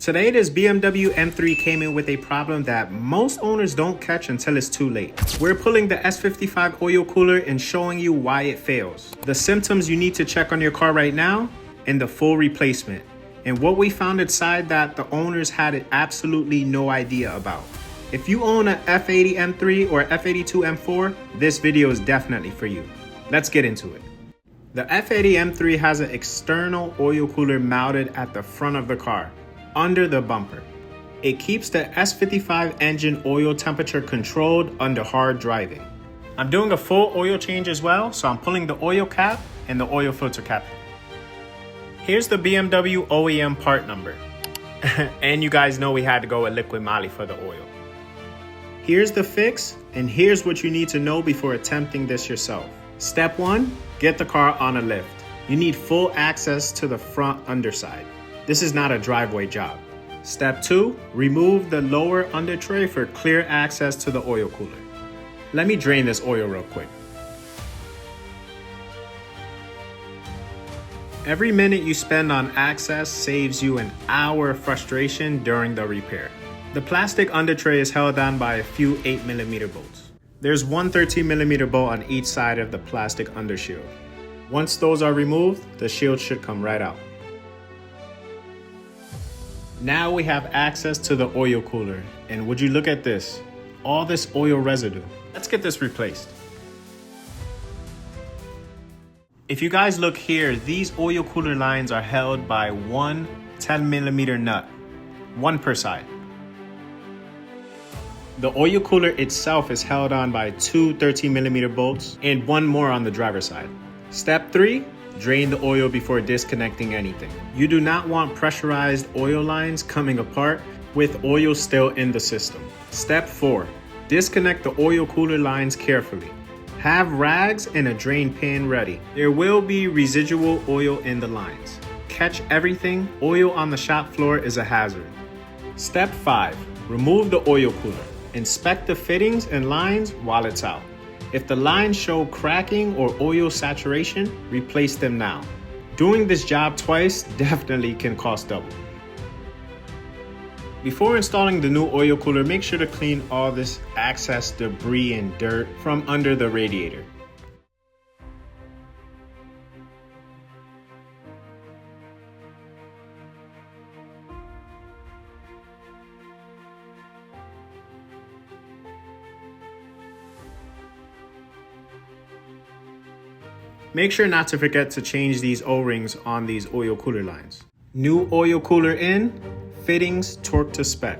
Today, this BMW M3 came in with a problem that most owners don't catch until it's too late. We're pulling the S55 oil cooler and showing you why it fails, the symptoms you need to check on your car right now, and the full replacement, and what we found inside that the owners had absolutely no idea about. If you own an F80 M3 or F82 M4, this video is definitely for you. Let's get into it. The F80 M3 has an external oil cooler mounted at the front of the car, under the bumper. It keeps the S55 engine oil temperature controlled under hard driving. I'm doing a full oil change as well, so I'm pulling the oil cap and the oil filter cap. Here's the BMW OEM part number. And you guys know we had to go with liquid moly for the oil. Here's the fix, and here's what you need to know before attempting this yourself. Step 1, get the car on a lift. You need full access to the front underside. This is not a driveway job. Step 2, remove the lower under tray for clear access to the oil cooler. Let me drain this oil real quick. Every minute you spend on access saves you an hour of frustration during the repair. The plastic under tray is held on by a few 8mm bolts. There's one 13mm bolt on each side of the plastic undershield. Once those are removed, the shield should come right out. Now we have access to the oil cooler, and would you look at this? All this oil residue. Let's get this replaced. If you guys look here, these oil cooler lines are held by one 10mm nut, one per side. The oil cooler itself is held on by two 13mm bolts and one more on the driver's side. Step 3, drain the oil before disconnecting anything. You do not want pressurized oil lines coming apart with oil still in the system. Step 4, disconnect the oil cooler lines carefully. Have rags and a drain pan ready. There will be residual oil in the lines. Catch everything, oil on the shop floor is a hazard. Step 5, remove the oil cooler. Inspect the fittings and lines while it's out. If the lines show cracking or oil saturation, replace them now. Doing this job twice definitely can cost double. Before installing the new oil cooler, make sure to clean all this excess debris and dirt from under the radiator. Make sure not to forget to change these O-rings on these oil cooler lines. New oil cooler in, fittings torque to spec.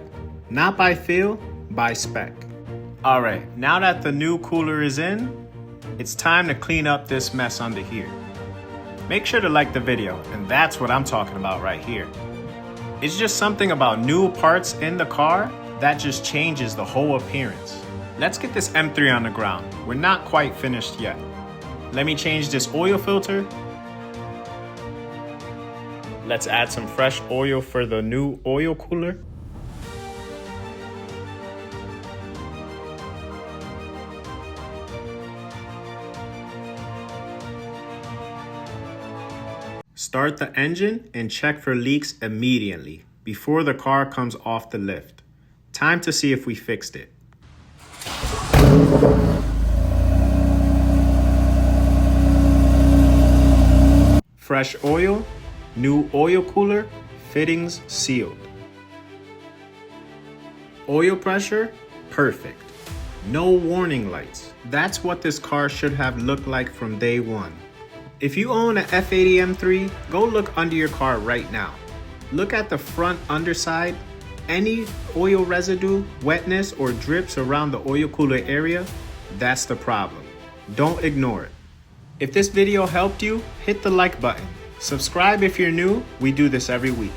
Not by feel, by spec. Alright, now that the new cooler is in, it's time to clean up this mess under here. Make sure to like the video, and that's what I'm talking about right here. It's just something about new parts in the car that just changes the whole appearance. Let's get this M3 on the ground. We're not quite finished yet. Let me change this oil filter. Let's add some fresh oil for the new oil cooler. Start the engine and check for leaks immediately before the car comes off the lift. Time to see if we fixed it. Fresh oil, new oil cooler, fittings sealed. Oil pressure, perfect. No warning lights. That's what this car should have looked like from day one. If you own an F80 M3, go look under your car right now. Look at the front underside. Any oil residue, wetness, or drips around the oil cooler area, that's the problem. Don't ignore it. If this video helped you, hit the like button. Subscribe if you're new. We do this every week.